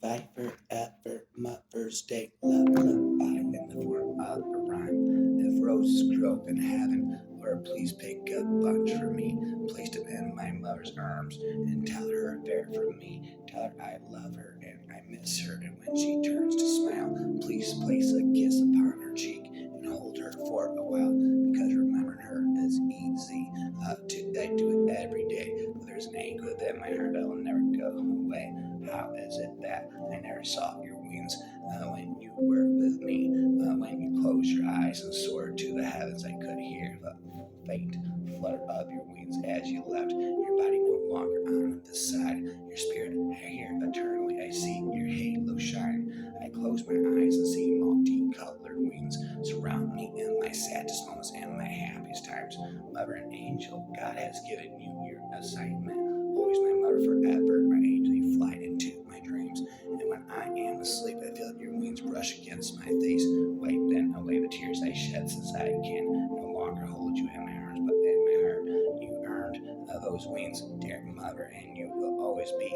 Fight forever, Mother's Day, lullaby in the form of a rhyme. If roses grow in heaven, Lord, please pick a bunch for me. Place them in my mother's arms and tell her they're for me. Tell her I love her and I miss her. And when she turns to smile, please place a kiss upon her cheek and hold her for a while. Because remembering her is easy. I do it every day. But there's an ache within my heart that will never go away. How is it that I never saw your wings when you were with me? When you closed your eyes and soared to the heavens, I could hear the faint flutter of your wings as you left. Your body no longer on this side. Your spirit here eternally. I see your halo shine. I close my eyes and see multicolored wings surround me in my saddest moments and my happiest times. Mother and angel, God has given you your assignment. Always my mother forever, my angel, you fly into my dreams. And when I am asleep, I feel your wings brush against my face. Wipe then away the tears I shed, since I can no longer hold you in my arms, but in my heart. You earned those wings, dear mother, and you will always be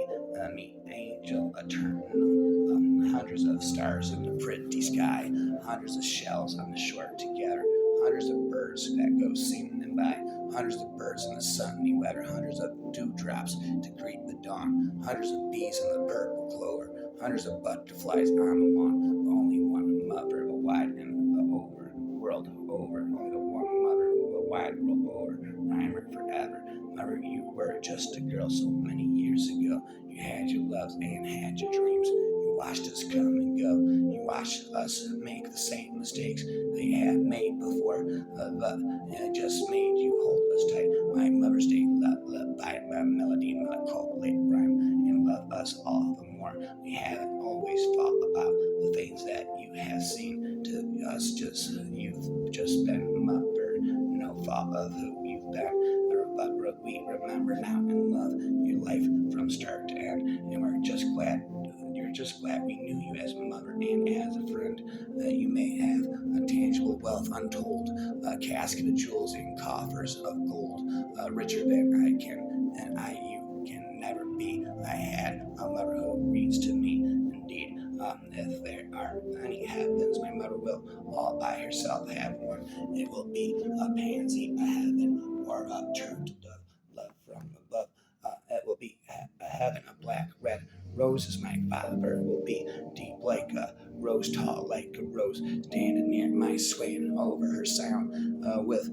me, angel eternal. Hundreds of stars in the pretty sky, hundreds of shells on the shore together, hundreds of birds that go singing by, hundreds of birds in the sunny weather, hundreds of dewdrops to greet the dawn, hundreds of bees in the purple clover, hundreds of butterflies on the lawn, but only one mother, the wide and the over world over, only the one mother, the wide world over, rhymer forever. Mother, you were just a girl so many years ago. You had your loves and had your dreams. You watched us come and go. You watched us make the same mistakes they had made before, but it just made you hold us tight. My Mother's Day lullaby, my melody, my late rhyme, and love us all the more. We haven't always thought about the things that you have seen. To us, you've just been mother, no thought of who you've been. But we remember now and love your life from start to end, and we're just glad. You're just glad we knew you as a mother and as a friend. You may have a tangible wealth untold, a casket of jewels and coffers of gold, richer than I can and I you can never be. I had a mother who reads to me. Indeed, if there are any heavens, my mother will all by herself have one. It will be a pansy, a heaven, or a turtle dove, love from above. It will be a heaven, a black, red rose is my father. Will be deep like a rose, tall like a rose, standing near my swaying over her sound, with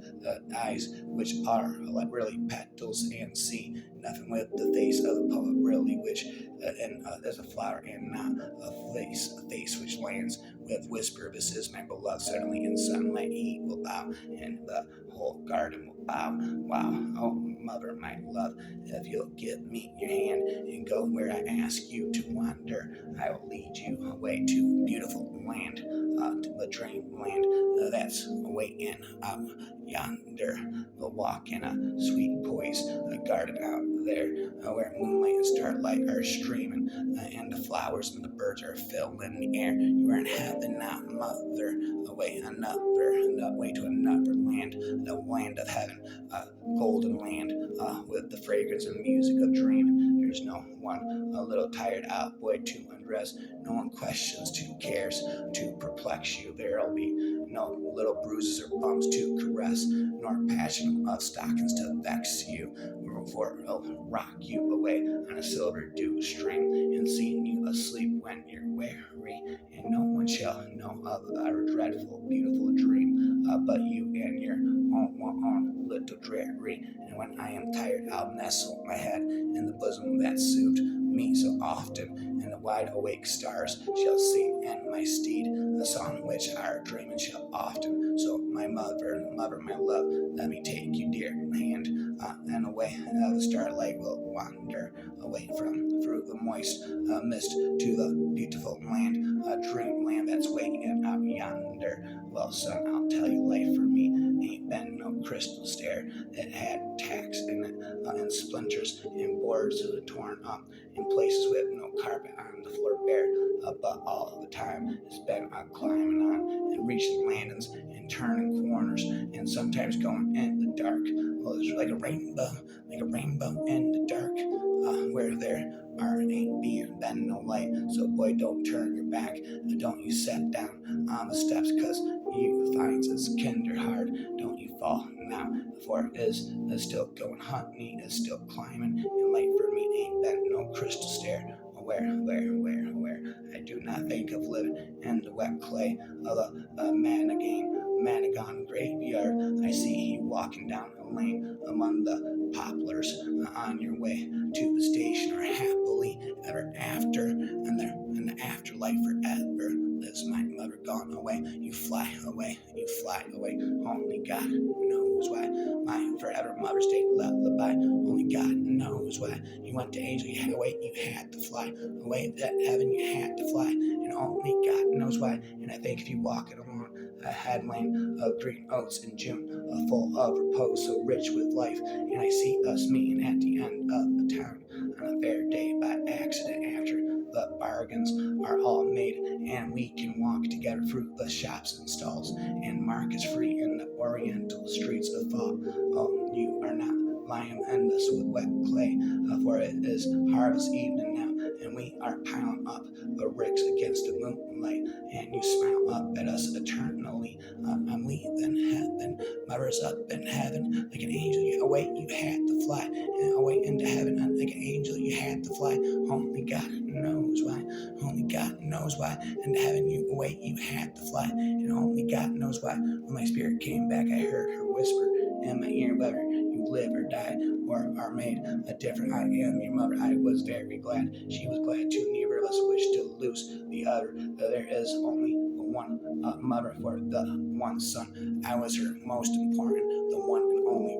eyes which are like really petals and see nothing with the face of the poet really, which and there's a flower and not a face which lands with whisper. This is my beloved. Suddenly in sunlight he will bow, and the whole garden will bow. Wow, oh mother, my love, if you'll give me your hand and go where I ask you to wander, I will lead you away to beautiful land, to the dreamland that's away in yonder. We'll walk in a sweet poise, a garden out there where moonlight and starlight are streaming, and the flowers and the birds are filling the air. You are in heaven now, mother, away way to another land, the land of heaven, golden land, with the fragrance and music of dreaming. There's no one, a little tired out boy to undress. No one questions, to cares to perplex you. There'll be no little bruises or bumps to caress, nor passion of stockings to vex you. For it'll rock you away on a silver dew string, and seeing you asleep when you're weary, and no one shall know of our dreadful, beautiful dream, but you and your own little dreary. And when I am tired, I'll nestle my head in the bosom that soothed me so often, and the wide awake stars shall sing in my steed a song which our dreaming shall often. So my mother, my love, let me take you, dear hand, and away the starlight will wander away from through the moist mist to the beautiful land, a dreamland that's waiting out yonder. Well, son, I'll tell you, life for me ain't been no crystal stair. It had tacks in it, and splinters and boards torn up in places with no carpet on the floor bare. But all the time it's been climbing on and reaching landings and turning corners, and sometimes going in the dark. Well, there's like a rainbow in the dark, where there ain't been no light. So boy, don't turn your back, don't you set down on the steps, 'cause you finds it's kinder hard. Don't you fall now, for it is still going, honey is still climbing, and light for me ain't been no crystal stair. Where I do not think of living in the wet clay of a Manigan graveyard. I see you walking down a lane among the poplars, on your way to the station, or happily ever after, and there in the afterlife forever lives my mother gone away. You fly away, only God knows why. My forever Mother's Day lullaby, only God knows why. You went to angel, you had to fly away to heaven, you had to fly, and only God knows why. And I think if you walking along a headland of green oats in June, full of repose, so rich with life, and I see us meeting at the end of the town on a fair day by accident, after the bargains are all made, and we can walk together through the shops and stalls and markets free in the oriental streets of fall. Oh, you are not lying in this wet clay, for it is harvest evening now, and we are piling up the ricks against the moonlight, and you smile up at us eternally. I'm leaving heaven, mother's up in heaven, like an angel. You had to fly, and away into heaven, like an angel. You had to fly. Only God knows why. Only God knows why. And heaven, you had to fly, and only God knows why. When my spirit came back, I heard her whisper in my ear, whether you live or die or are made a different. I am your mother. I was very glad. She was glad too. Neither of us wished to lose the other. There is only one mother for the one son. I was her most important, the one and only,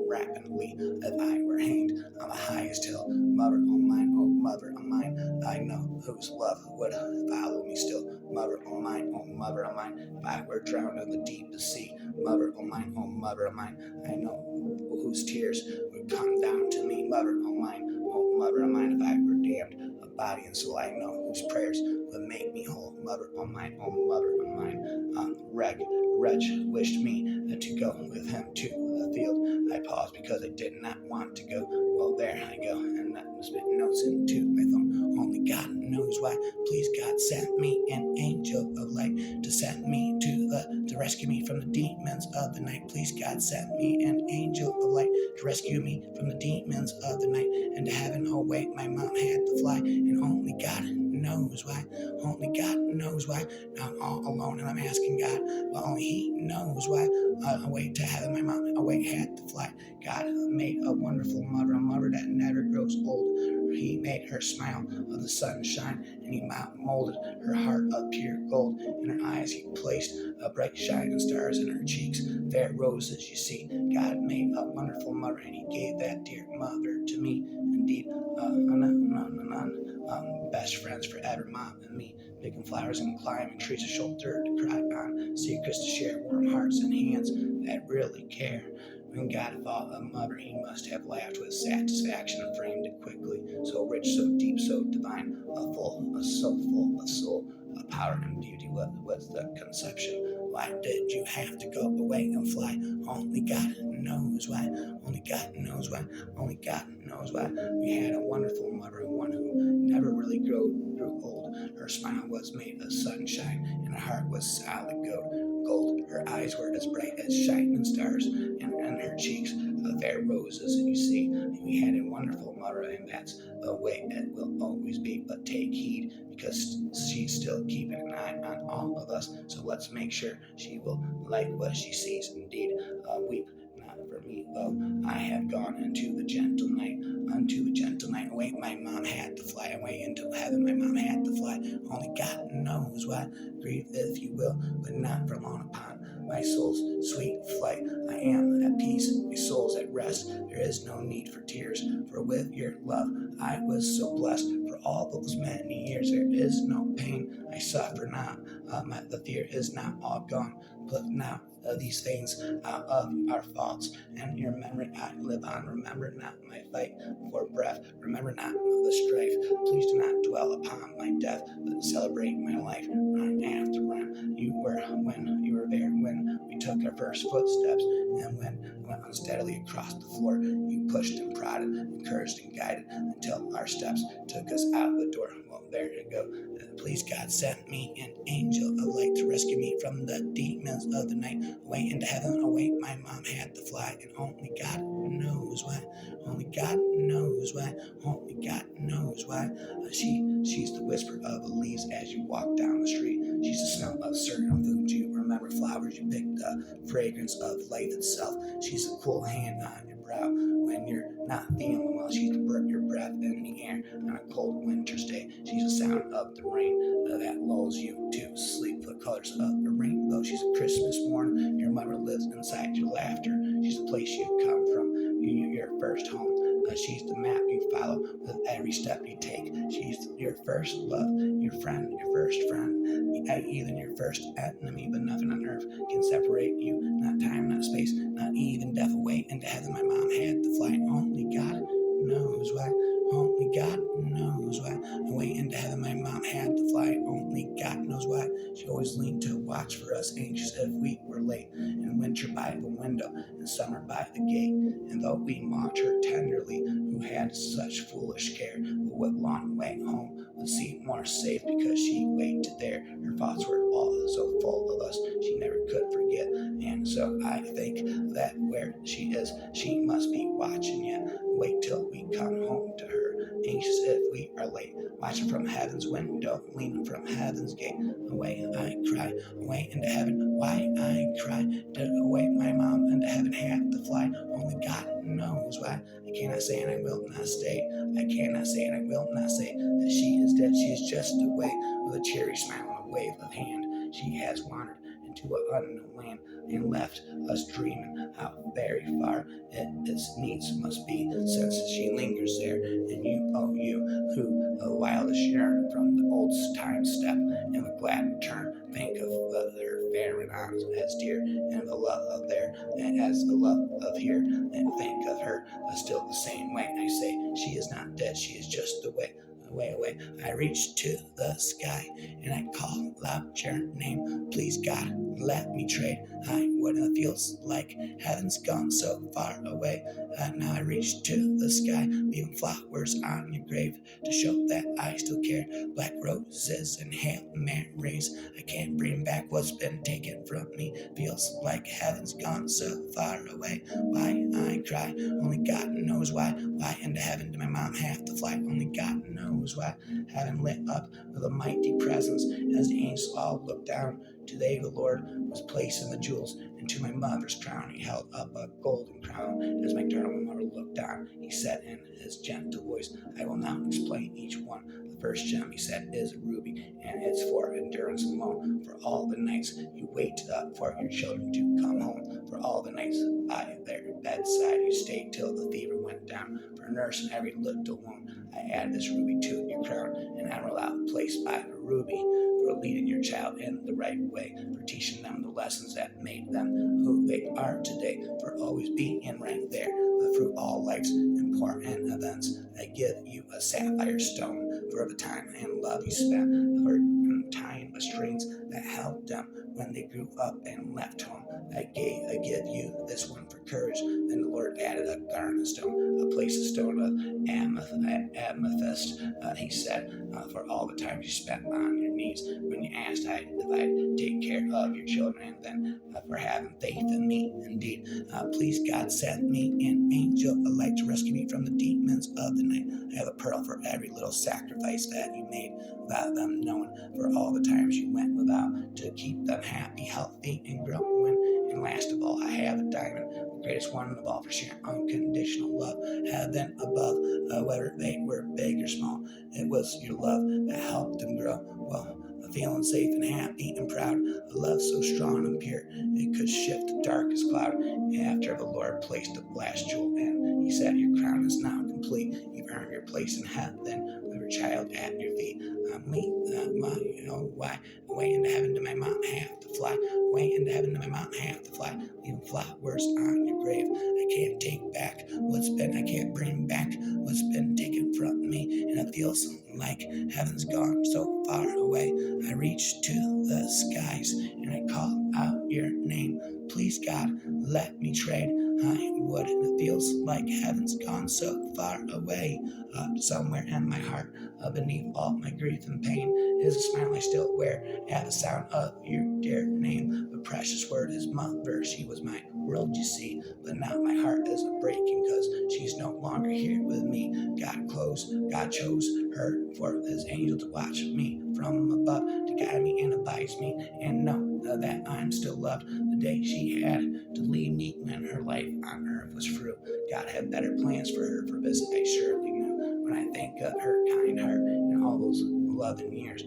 rapidly, if I were hanged on the highest hill. Mother of mine, oh mother of mine, I know whose love would follow me still. Mother of mine, oh mother of mine, if I were drowned in the deepest sea. Mother of mine, oh mother of mine, I know whose tears would come down to me. Mother of mine, oh mother of mine, if I were damned of body and soul, I know whose prayers would make me whole. Mother of mine, oh mother of mine, wretch wished me to go with him to the field. I paused because I did not want to go. Well, there I go, and that was spitting notes into my phone. Only God knows why. Please, God, send me an angel of light to send me to rescue me from the demons of the night. Please, God, send me an angel of light to rescue me from the demons of the night, and to heaven. Oh wait, my mom had to fly, and only God knows why. Only God knows why. Now I'm all alone, and I'm asking God, but only He knows why. Away to heaven, my mom away had to fly. God made a wonderful mother, a mother that never grows old. He made her smile of the sunshine, and He molded her heart of pure gold. In her eyes He placed a bright shining stars, in her cheeks fair roses. You see, God made a wonderful mother, and He gave that dear mother to me. Indeed, best friends forever, mom and me, picking flowers and climbing trees, a shoulder to cry on, secrets to share, warm hearts and hands that really care. When God thought of mother, He must have laughed with satisfaction and framed it quickly. So rich, so deep, so divine, so full of soul, of power and beauty was the conception. Why did you have to go away and fly? Only God knows why. Only God knows why. Only God knows why. We had a wonderful mother, one who never really grew old. Her smile was made of sunshine, and her heart was solid gold. Her eyes were as bright as shining stars, and her cheeks fair roses. You see, we had a wonderful mother, and that's the way it will always be. But take heed, because she's still keeping an eye on all of us. So let's make sure she will like what she sees. Indeed, weep not for me, though I have gone into the gentle night. Unto a gentle night. Away, my mom had to fly away into heaven. My mom had to fly. Only God knows why. Grieve if you will, but not for long upon my soul's sweet flight. I am at peace, my soul's at rest. There is no need for tears, for with your love I was so blessed. For all those many years there is no pain I suffer now. The fear is now all gone. Put now these things out of our thoughts, and your memory I live on. Remember not my fight for breath. Remember not the strife. Please do not dwell upon my death, but celebrate my life. Rhyme after rhyme. You were when you were there, when we took our first footsteps, and when we went unsteadily across the floor. You pushed and prodded, encouraged and guided until our steps took us out the door. Well, there you go. Please, God, send me an angel of light to rescue me from the demons of the night. Away into heaven, away my mom had to fly, and only God knows why. Only God knows why. Only God knows why. She's the whisper of the leaves as you walk down the street. She's the smell of certain food you remember, flowers you picked up, fragrance of life itself. She's a cool hand on your brow when you're not feeling well. She's your breath in the air on a cold winter's day. She's the sound of the rain that lulls you to sleep. The colors of the rainbow. She's a Christmas morn. Your mother lives inside your laughter. She's the place you come from. Your first home. She's the map you follow with every step you take. She's your first love, your friend, your first friend, even your first enemy. But nothing on earth can separate you. Not time, not space, not even death. Away into heaven, my mom had to fly. Only God knows why. Only God knows why. Away into heaven, my mom had to fly. Only God knows why. She always leaned to watch for us, anxious if we were late. In winter by the window, in summer by the gate. And though we mocked her tenderly, who had such foolish care, but what long way home would seem more safe because she waited there. Her thoughts were all so full of us, she never could forget. And so I think that where she is, she must be watching yet. Wait till we come home to her, anxious if we are late, watching from heaven's window, leaning from heaven's gate. Away I cry, away into heaven, why I cry? Did away my mom into heaven have to fly? Only God knows why. I cannot say and I will not stay. I cannot say and I will not say that she is dead. She is just away with a cheery smile and a wave of hand. She has wandered into an unknown land and left us dreaming how very far its needs must be, since she lingers there. And you, oh you, who the wildest yearn from the old time step and the glad return, think of her fair and honest as dear, and the love of there as the love of here, and think of her still the same way. I say she is not dead, she is just away. Away. I reach to the sky and I call out your name. Please, God, let me trade. I what it feels like heaven's gone so far away. Now I reach to the sky, leaving flowers on your grave to show that I still care. Black roses and Hail Marys. I can't bring back what's been taken from me. Feels like heaven's gone so far away. Why I cry, only God knows why. Why into heaven did my mom have to fly? Only God knows why. Heaven lit up with a mighty presence as the angels all looked down. Today the Lord was placing the jewels into my mother's crown. He held up a golden crown as my darling mother looked down. He said in his gentle voice, I will now explain each one. The first gem, he said, is a ruby, and it's for endurance alone. For all the nights you waited up for your children to come home. For all the nights by their bedside you stayed till the fever went down. For nursing every little wound, I add this ruby to your crown, an emerald placed by the ruby, for leading your child in the right way, for teaching them the lessons that made them who they are today, for always being right there through all life's important events. I give you a sapphire stone for the time and love you spent, for tying the strings that held them when they grew up and left home. I give you this one for courage. Then the Lord added a garnet stone, a place a stone of amethyst. He said, for all the time you spent on your knees when you asked if I'd take care of your children, and then for having faith in me. Indeed, please, God, send me an angel of light to rescue me from the demons of the night. I have a pearl for every little sacrifice that you made without them knowing, for all the times you went without to keep them happy, healthy, and growing. And last of all, I have a diamond, the greatest one of all, for sharing unconditional love. Heaven above, whether they were big or small, it was your love that helped them grow. Well, feeling safe and happy and proud, a love so strong and pure, it could shift the darkest cloud. After the Lord placed the last jewel in, he said, your crown is now complete. You've earned your place in heaven with your child at your feet. why? Away into heaven to my mom have to fly. Away into heaven to my mom have to fly. Leaving flowers on your grave. I can't take back what's been. I can't bring back what's been taken from me. And it feels like heaven's gone so far away. I reach to the skies and I call out your name. Please, God, let me trade. I would, and it feels like heaven's gone so far away. Somewhere in my heart, beneath all my grief and pain, is a smile I still wear at the sound of your dear name. The precious word is mother. She was my world, you see, but now my heart is breaking because she's no longer here with me. God chose her for his angel to watch me from above, to guide me and advise me, and know that I'm still loved. The day she had to leave me when her life on earth was through, God had better plans for her, for this I surely knew. When I think of her kind heart and all those 11 years,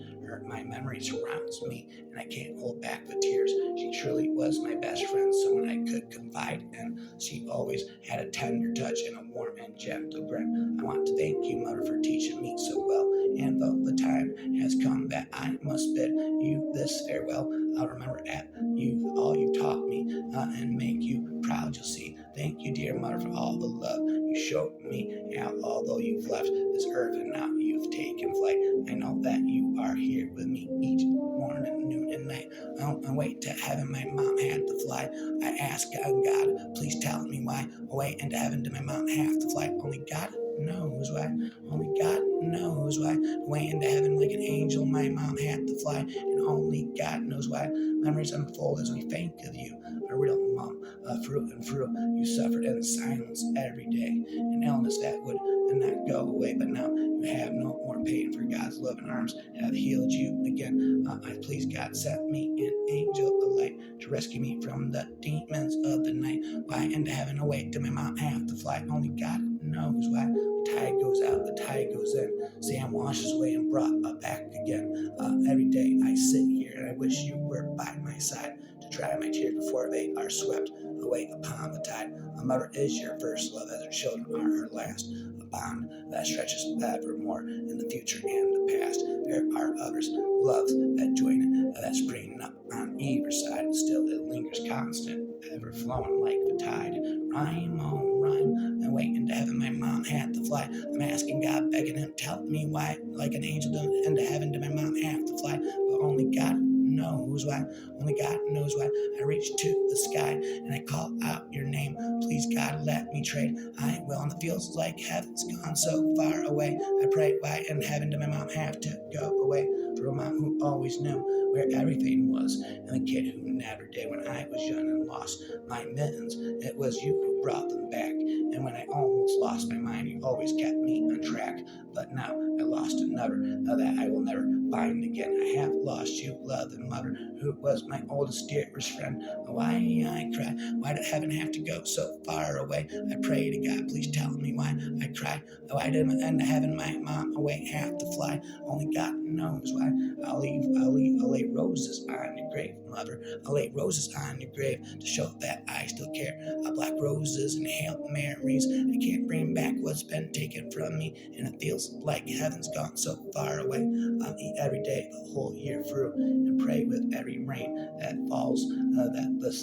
my memory surrounds me, and I can't hold back the tears. She truly was my best friend, someone I could confide in. She always had a tender touch and a warm and gentle grin. I want to thank you, Mother, for teaching me so well. And though the time has come that I must bid you this farewell, I'll remember at you all you taught me and make you proud. You'll see. Thank you, dear Mother, for all the love you showed me. Now, although you've left this earth and now you've taken flight, I know that you are here with me each morning, noon, and night. On way to heaven, my mom had to fly. I asked God, please tell me why. Away into heaven did my mom have to fly? Only God knows why. Only God knows why. Away into heaven like an angel, my mom had to fly, and only God knows why. Memories unfold as we think of you, a real mom, through and through. You suffered in silence every day, an illness that would not go away, but now you have no more pain, for God's loving arms have healed you again. I please God, sent me an angel of light to rescue me from the demons of the night. Why into heaven away did my mom have to fly? Only God knows why. The tide goes out, the tide goes in. Sam washes away and brought back again. Every day I sit here and I wish you were by my side to dry my tears before they are swept away upon the tide. A mother is your first love, as her children are her last. A bond that stretches evermore in the future and the past. There are others, loves that join it, that spring up on either side. Still it lingers constant, ever flowing like the tide. Rhyme on rhyme, and wait into heaven, my mom had to fly. I'm asking God, begging him, tell me why, like an angel into heaven did my mom have to fly? But only God knows why. Only God knows why. I reach to the sky and I call out your name. Please, God, let me trade. I will, and it feels like heaven's gone so far away. I pray, why in heaven did my mom have to go away? For a mom who always knew where everything was, and the kid who never did when I was young and lost my mittens. It was you who brought them back, and when I almost lost my mind, you always kept me on track. But now I lost another that I will never find again. I have lost you, love and mother, who was my oldest, dearest friend. Why I cry? Why did heaven have to go so far away? I pray to God, please tell me why I cry. Why did in heaven my mom away have to fly? Only God knows why. I'll lay roses on your grave, mother. I'll lay roses on your grave to show that I still care. Black roses and Hail Marys. I can't bring back what's been taken from me, and it feels like heaven's gone so far away. I'll eat every day the whole year through and pray with every rain that falls,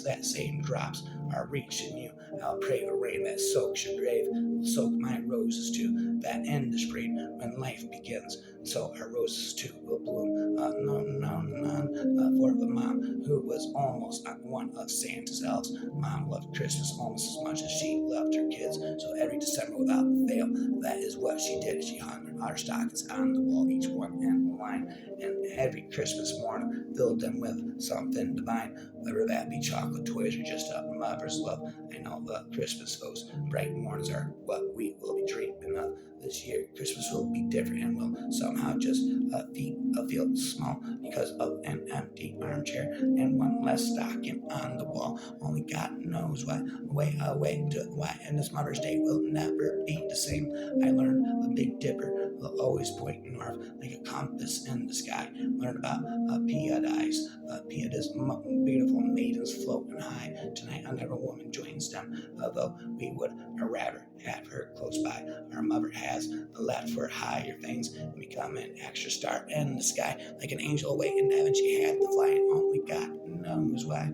that same drops are reaching you. I'll pray for rain that soaks your grave, will soak my roses too, that in the spring when life begins, so our roses too will bloom. For the mom who was almost one of Santa's elves. Mom loved Christmas almost as much as she loved her kids, so every December without fail, that is what she did. She hung our stockings on the wall, each one in line, and every Christmas morning filled them with something divine, whether that be chocolate toys or just a mother's love. I know the Christmas, those bright mornings are what we will be dreaming of this year. Christmas will be different and will somehow just feel small because of an empty armchair and one less stocking on the wall. Only God knows why. Why, and this Mother's Day will never be the same. I learned the Big Dipper will always point north like a compass in the sky. Learn about Pleiades, Pleiades, beautiful maidens floating high. Tonight, another woman joins them, although we would rather have her close by. Our mother has left for higher things and become an extra star in the sky, like an angel away in heaven. She had to fly, and only God knows why.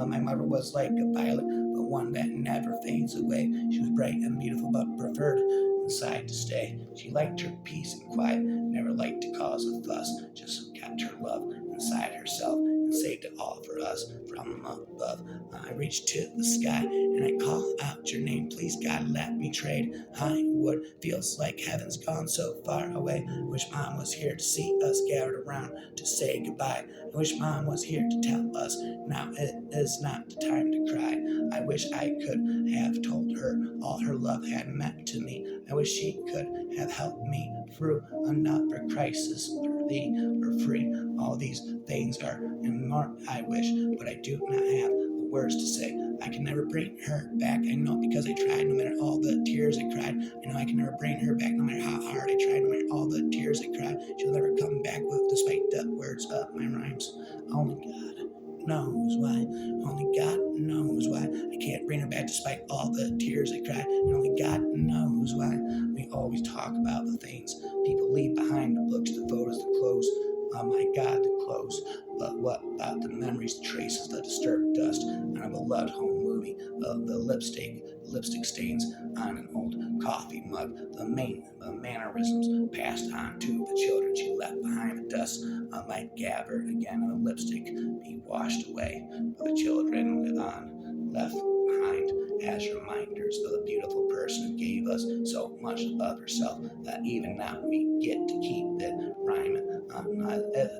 My mother was like a violet, but one that never fades away. She was bright and beautiful, but preferred inside to stay. She liked her peace and quiet, never liked to cause a fuss, just kept her love inside herself and saved it all for us from above. I reached to the sky and I call out your name. Please, God, let me trade Hollywood. Feels like heaven's gone so far away. Wish Mom was here to see us gathered around to say goodbye. I wish Mom was here to tell us now it is not the time to cry. I wish I could have told her all her love had meant to me. I wish she could have helped me through another crisis, worthy or free. All these things are and more I wish, but I do not have the words to say. I can never bring her back. I know because I tried, no matter all the tears I cried. I know I can never bring her back, no matter how hard I tried, no matter all the tears I cried. She'll never come back with, despite the words of my rhymes. Only God knows why. Only God knows why. I can't bring her back despite all the tears I cried. And only God knows why. We always talk about the things people leave behind, the books, the photos, the clothes. Oh my God, the clothes. But what about the memories, the traces, the disturbed dust on a beloved home movie, the lipstick stains on an old coffee mug, the mannerisms passed on to the children she left behind. The dust might gather again, and the lipstick be washed away, but the children live on, left behind as reminders of the beautiful person who gave us so much of herself that even now we get to keep the rhyme.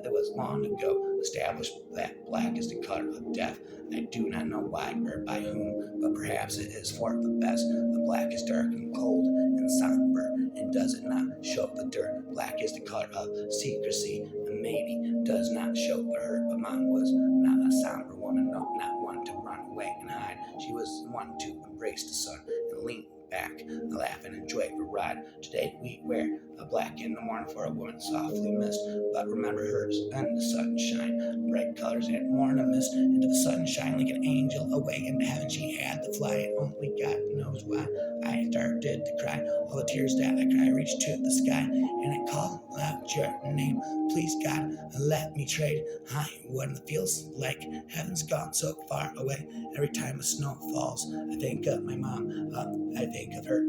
It was long ago established that black is the color of death. I do not know why or by whom, but perhaps it is for the best. The black is dark and cold and somber, and does it not show the dirt? Black is the color of secrecy, and maybe does not show the hurt. But mine was not a somber woman, no, not one to run away and hide. She was one to embrace the sun and lean back, laugh and enjoy the ride. Today we wear a black in the morning for a woman softly mist, but remember hers and the sunshine, bright colors and worn a mist into the sunshine like an angel away into heaven. She had to fly, and only God knows why. I started to cry, all the tears that I cry reached to the sky, and I called out your name. Please, God, let me trade Hollywood. It feels like heaven's gone so far away. Every time the snow falls, I think of my mom. I think of her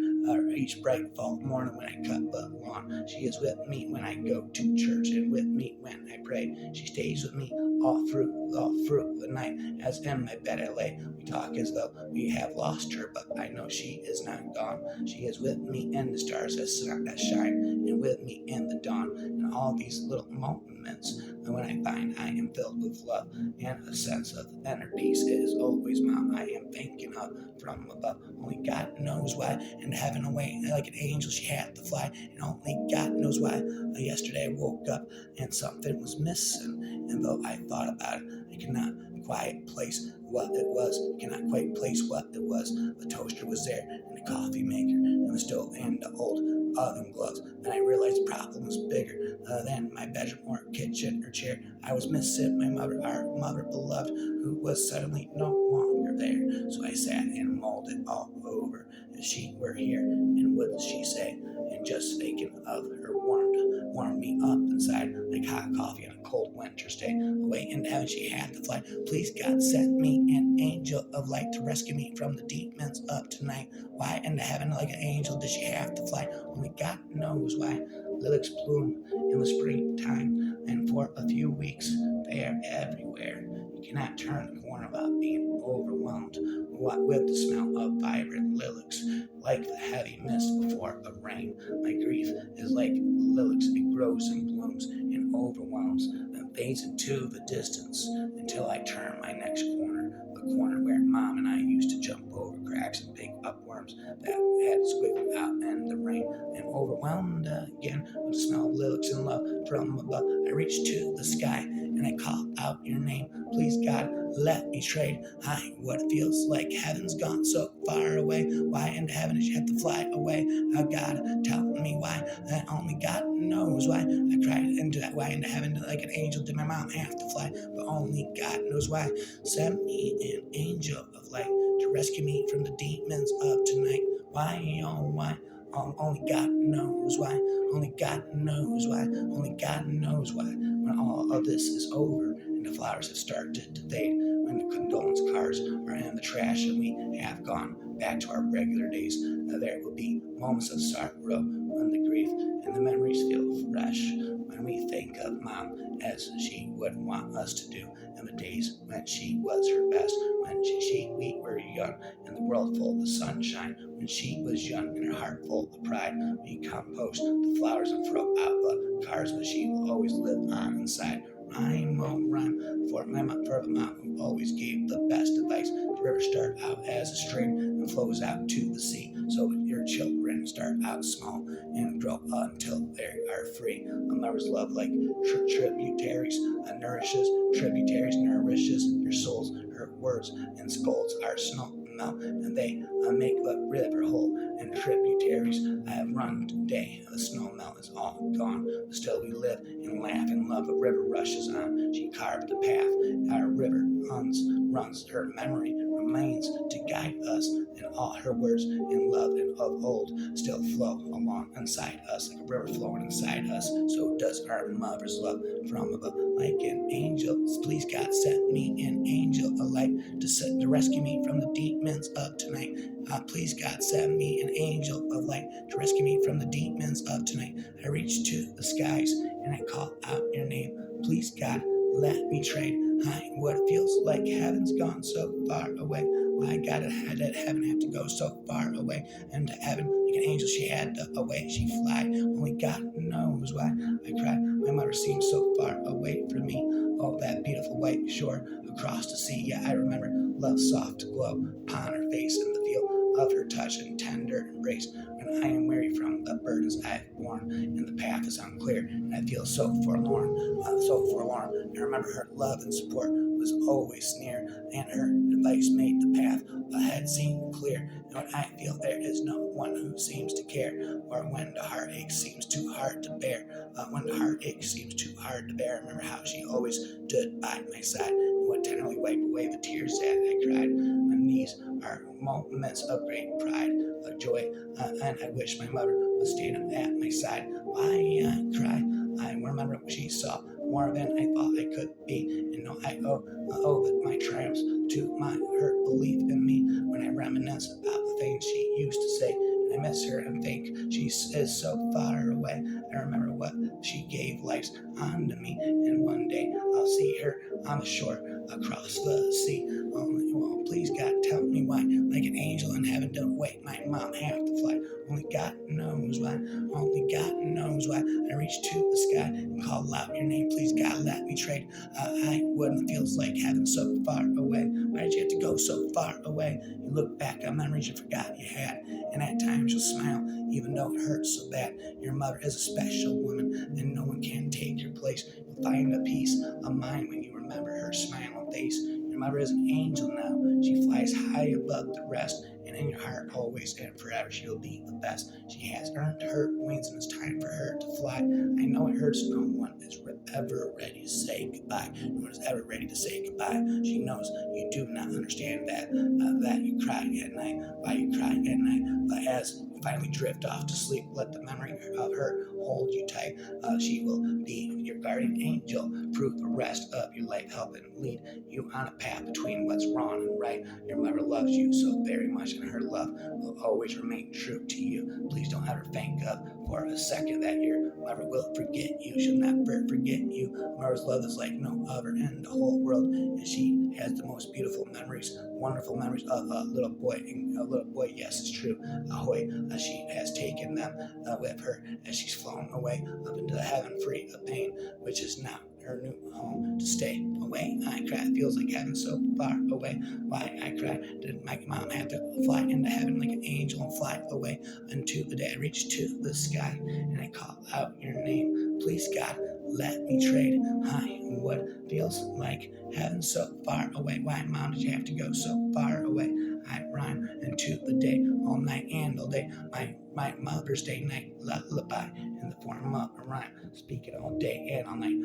each bright fall morning when I cut the lawn. She is with me when I go to church and with me when I pray. She stays with me all through the night. As in my bed I lay, we talk as though we have lost her, but I know she is not gone. She is with me in the stars that shine, and with me in the dawn, and all these little moments. And when I find I am filled with love and a sense of inner peace, it is always Mom I am thinking of from above. Only God knows why. And heaven away like an angel she had to fly, and only God knows why. Yesterday I woke up and something was missing, and though I thought about it, I cannot quite place what it was. Cannot quite place what it was. The toaster was there, and the coffee maker, and the stove, and the old oven gloves. And I realized the problem was bigger than my bedroom or kitchen or chair. I was missing my mother, our mother beloved, who was suddenly no longer there. So I sat and mulled it all over. If she were here, and what would she say? And just thinking of her warmed me up inside like hot coffee on a cold winter's day. Away in heaven she had to fly. Please, God, send me an angel of light to rescue me from the demons of tonight. Why in heaven like an angel did she have to fly? Only God knows why. Lilacs bloom in the springtime, and for a few weeks they are everywhere. You cannot turn the corner without being overwhelmed with the smell of vibrant lilacs, like the heavy mist before a rain. My grief is like lilacs, it grows and blooms and overwhelms, then fades into the distance until I turn my next corner, the corner where Mom and I used to jump over cracks and pick up worms that had squiggled out in the rain. And overwhelmed again with the smell of lilacs and love from above, I reached to the sky and and I call out your name. Please, God, let me trade high what it feels like heaven's gone so far away. Why into heaven did you have to fly away? Oh, God, tell me why. Only God knows why. I cried into that way into heaven like an angel. Did my mom have to fly? But only God knows why. Send me an angel of light to rescue me from the demons of tonight. Why, oh, why? Only God knows why. Only God knows why. Only God knows why. When all of this is over and the flowers have started to fade, when the condolence cards are in the trash and we have gone back to our regular days, there will be moments of sorrow when the grief and the memories feel fresh. When we think of Mom as she would want us to do, and the days when she was her best, when we were young and the world full of sunshine, when she was young and her heart full of pride, we compost the flowers and throw out the cars, but she will always live on inside. Rhyme, oh rhyme, for the mom who always gave the best advice. The rivers start out as a stream and flows out to the sea. So your children start out small and grow until they are free. A mother's love like tributaries nourishes your souls. Her words and scolds are snow melt, and they make the river whole. And tributaries have run today. The snow melt is all gone, but still we live and laugh and love. The river rushes on. She carved the path. Our river runs. Her memory remains to guide us, and all her words in love and of old still flow along inside us, like a river flowing inside us. So does our mother's love from above, like an angel. Please, God, send me an angel of light to rescue me from the demons of tonight. Please, God, send me an angel of light to rescue me from the demons of tonight. I reach to the skies and I call out your name. Please, God, let me trade high what it feels like heaven's gone so far away. Why God did heaven have to go so far away? And to heaven, like an angel, she had to away. She fly. Only God knows why. I cried. My mother seemed so far away from me. Oh, that beautiful white shore across the sea. Yeah, I remember love's soft glow upon her face and the feel of her touch and tender embrace. When I am weary from the burdens I've borne, and the path is unclear, and I feel so forlorn. I remember her love and support was always near, and her advice made the path ahead seem clear. And when I feel there is no one who seems to care, or when the heartache seems too hard to bear, I remember how she always stood by my side and would tenderly wipe away the tears that I cried. When these are moments of great pride, of joy, and I wish my mother was standing at my side. Why I cry? I remember what she saw more than I thought I could be, and no, I owe my triumphs to my her belief in me. When I reminisce about the things she used to say, and I miss her and think she is so far away. I remember what she gave life unto me, and one day I'll see her on the shore across the sea. Well, please, God, tell me why, like an angel in heaven, don't wait. My mom have to fly. Only God knows why. Only God knows why. I reach to the sky and call out your name. Please, God, let me trade. I wouldn't feels like heaven so far away. Why did you have to go so far away? You look back on memories you forgot you had, and at times you'll smile, even though it hurts so bad. Your mother is a special woman, and no one can take your place. You'll find a peace of mind when you remember her smiling face. Your mother is an angel now. She flies high above the rest, and in your heart always and forever she'll be the best. She has earned her wings, and it's time for her to fly. I know it hurts. No one is ever ready to say goodbye. No one is ever ready to say goodbye. She knows you do not understand that you cry at night. Why you cry at night? But as you finally drift off to sleep, let the memory of her hold you tight. She will be your guardian angel, prove the rest of your life, help and lead you on a path between what's wrong and right. Your mother loves you so very much, and her love will always remain true to you. Please don't ever think of for a second that your mother will forget you. She'll never forget you. Mother's love is like no other in the whole world, and she has the most beautiful memories, wonderful memories of a little boy. And a little boy, yes, it's true. Ahoy, she has taken them with her as she's flown away up into the heaven free of pain, which is now her new home to stay away. I cry, it feels like heaven so far away. Why I cry? Did my mom have to fly into heaven like an angel and fly away until the day I reach to the sky and I call out your name? Please, God, let me trade high what feels like heaven so far away. Why, Mom, did you have to go so far away? I rhyme into the day, all night and all day. My Mother's Day night lullaby in the form of a rhyme. Speaking all day and all night.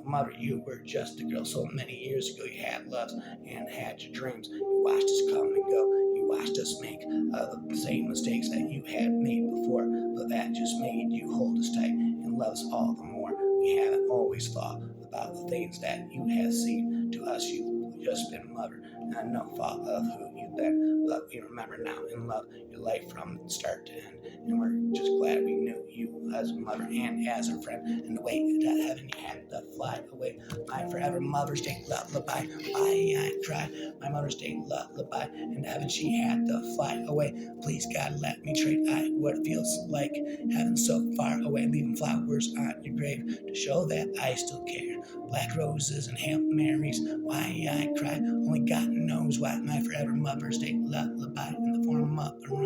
Mother, you were just a girl so many years ago. You had loves and had your dreams. You watched us come and go. You watched us make the same mistakes that you had made before, but that just made you hold us tight and love us all the more. We haven't always thought about the things that you have seen. To us, you've just been mother, and no thought of who you've been. But we remember now and love your life from start to end, and we're just glad we knew you as a mother and as a friend. And the way to heaven you had to fly away. My forever Mother's Day lullaby. I cried. My Mother's Day lullaby. In heaven she had to fly away. Please God, let me trade what it feels like heaven so far away, leaving flowers on your grave to show that I still care. Black roses and Hail Marys. Why I cry, only God knows why. My forever Mother's Day lullaby in the form of a rhyme.